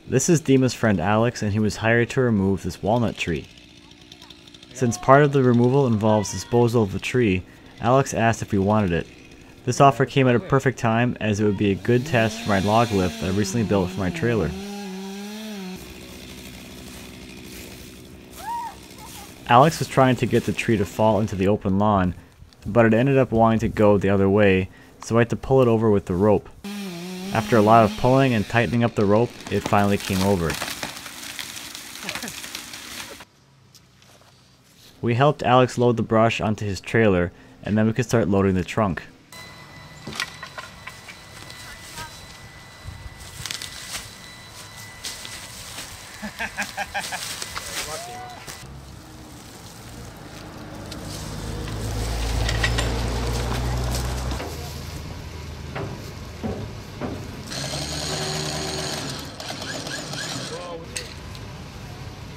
This is Dima's friend Alex, and he was hired to remove this walnut tree. Since part of the removal involves disposal of the tree, Alex asked if we wanted it. This offer came at a perfect time, as it would be a good test for my log lift that I recently built for my trailer. Alex was trying to get the tree to fall into the open lawn, but it ended up wanting to go the other way, so I had to pull it over with the rope. After a lot of pulling and tightening up the rope, it finally came over. We helped Alex load the brush onto his trailer, and then we could start loading the trunk.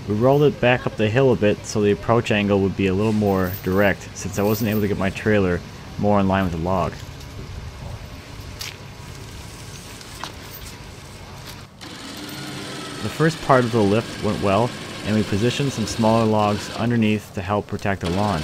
We rolled it back up the hill a bit so the approach angle would be a little more direct, since I wasn't able to get my trailer more in line with the log. The first part of the lift went well, and we positioned some smaller logs underneath to help protect the lawn.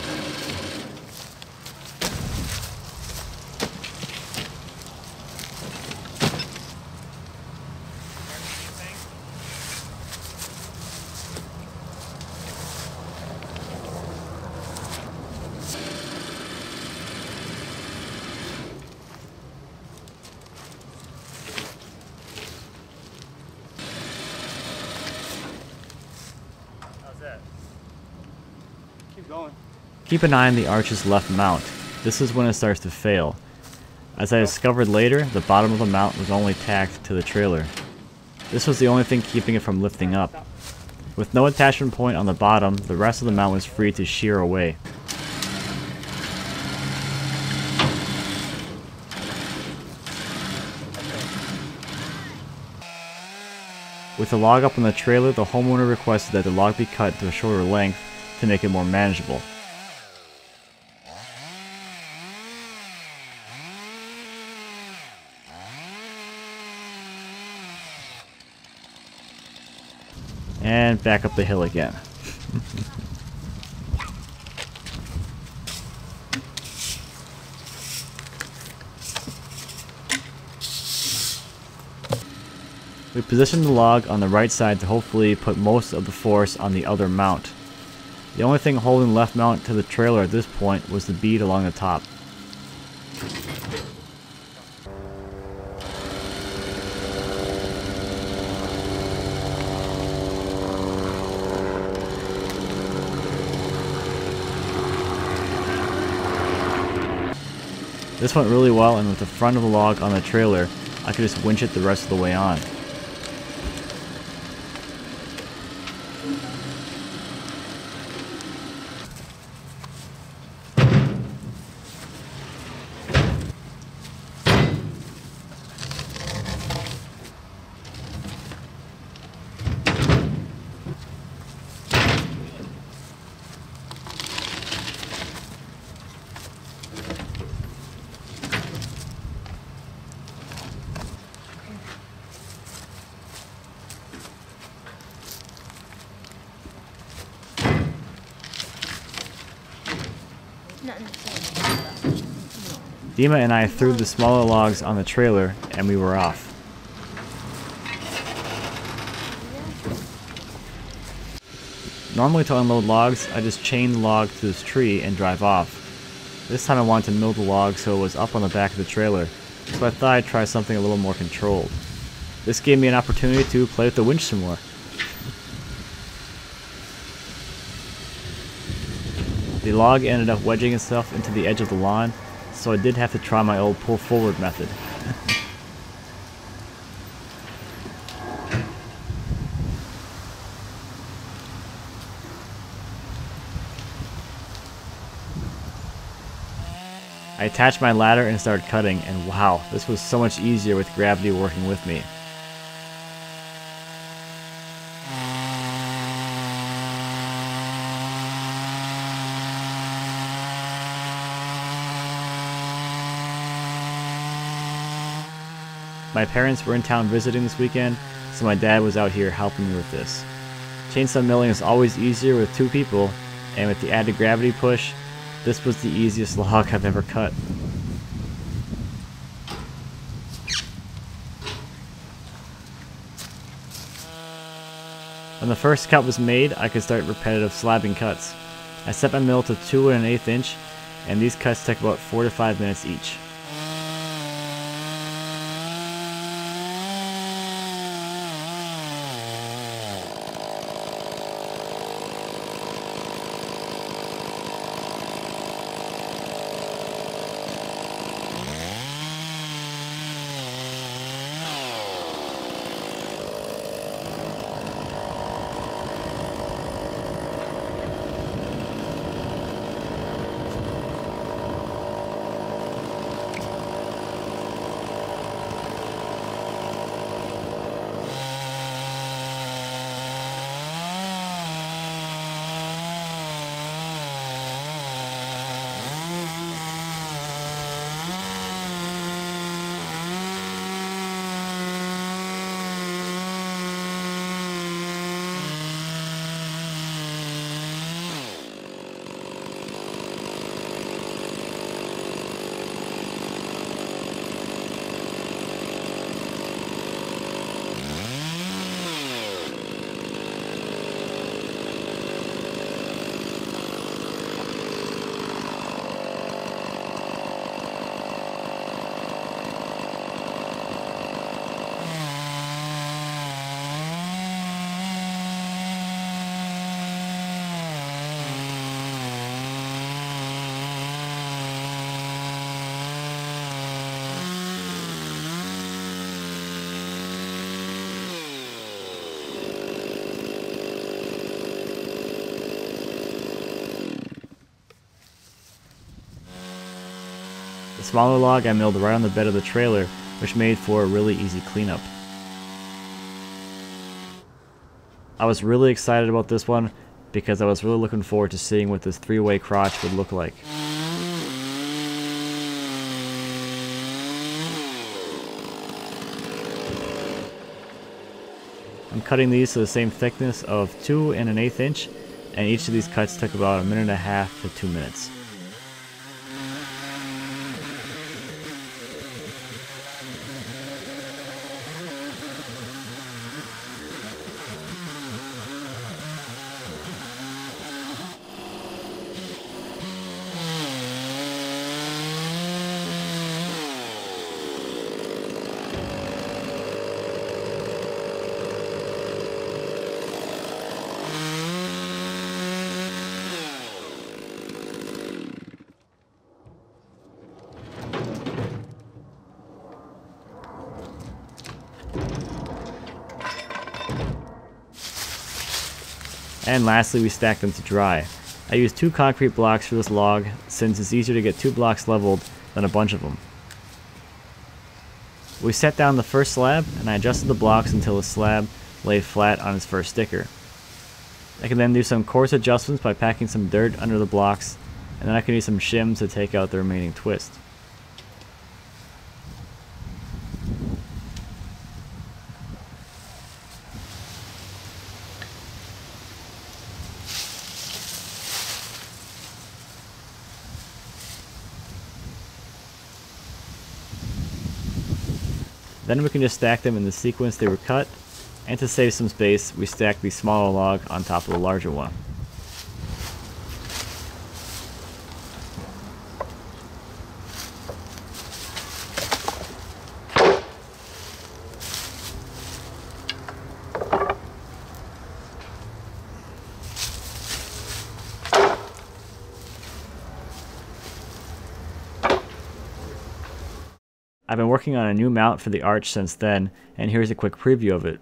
Keep an eye on the arch's left mount. This is when it starts to fail. As I discovered later, the bottom of the mount was only tacked to the trailer. This was the only thing keeping it from lifting up. With no attachment point on the bottom, the rest of the mount was free to shear away. With the log up on the trailer, the homeowner requested that the log be cut to a shorter length to make it more manageable. And back up the hill again. We positioned the log on the right side to hopefully put most of the force on the other mount. The only thing holding the left mount to the trailer at this point was the bead along the top. This went really well, and with the front of the log on the trailer, I could just winch it the rest of the way on. Dima and I threw the smaller logs on the trailer, and we were off. Normally to unload logs, I just chain the log to this tree and drive off. This time I wanted to mill the log so it was up on the back of the trailer, so I thought I'd try something a little more controlled. This gave me an opportunity to play with the winch some more. The log ended up wedging itself into the edge of the lawn, so I did have to try my old pull forward method. I attached my ladder and started cutting, and wow, this was so much easier with gravity working with me. My parents were in town visiting this weekend, so my dad was out here helping me with this. Chainsaw milling is always easier with 2 people, and with the added gravity push, this was the easiest log I've ever cut. When the first cut was made, I could start repetitive slabbing cuts. I set my mill to 2 1/8 inch, and these cuts took about 4 to 5 minutes each. The smaller log I milled right on the bed of the trailer, which made for a really easy cleanup. I was really excited about this one because I was really looking forward to seeing what this 3-way crotch would look like. I'm cutting these to the same thickness of 2 1/8 inch, and each of these cuts took about 1.5 to 2 minutes. And lastly, we stacked them to dry. I used 2 concrete blocks for this log, since it's easier to get 2 blocks leveled than a bunch of them. We set down the first slab, and I adjusted the blocks until the slab lay flat on its first sticker. I can then do some coarse adjustments by packing some dirt under the blocks, and then I can use some shims to take out the remaining twist. Then we can just stack them in the sequence they were cut, and to save some space, we stack the smaller log on top of the larger one. I've been working on a new mount for the arch since then, and here's a quick preview of it.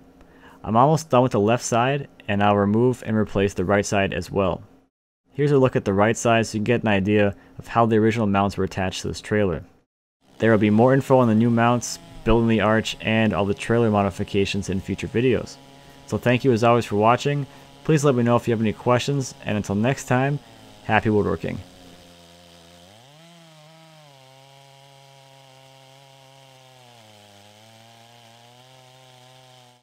I'm almost done with the left side, and I'll remove and replace the right side as well. Here's a look at the right side so you can get an idea of how the original mounts were attached to this trailer. There will be more info on the new mounts, building the arch, and all the trailer modifications in future videos. So thank you as always for watching. Please let me know if you have any questions, and until next time, happy woodworking.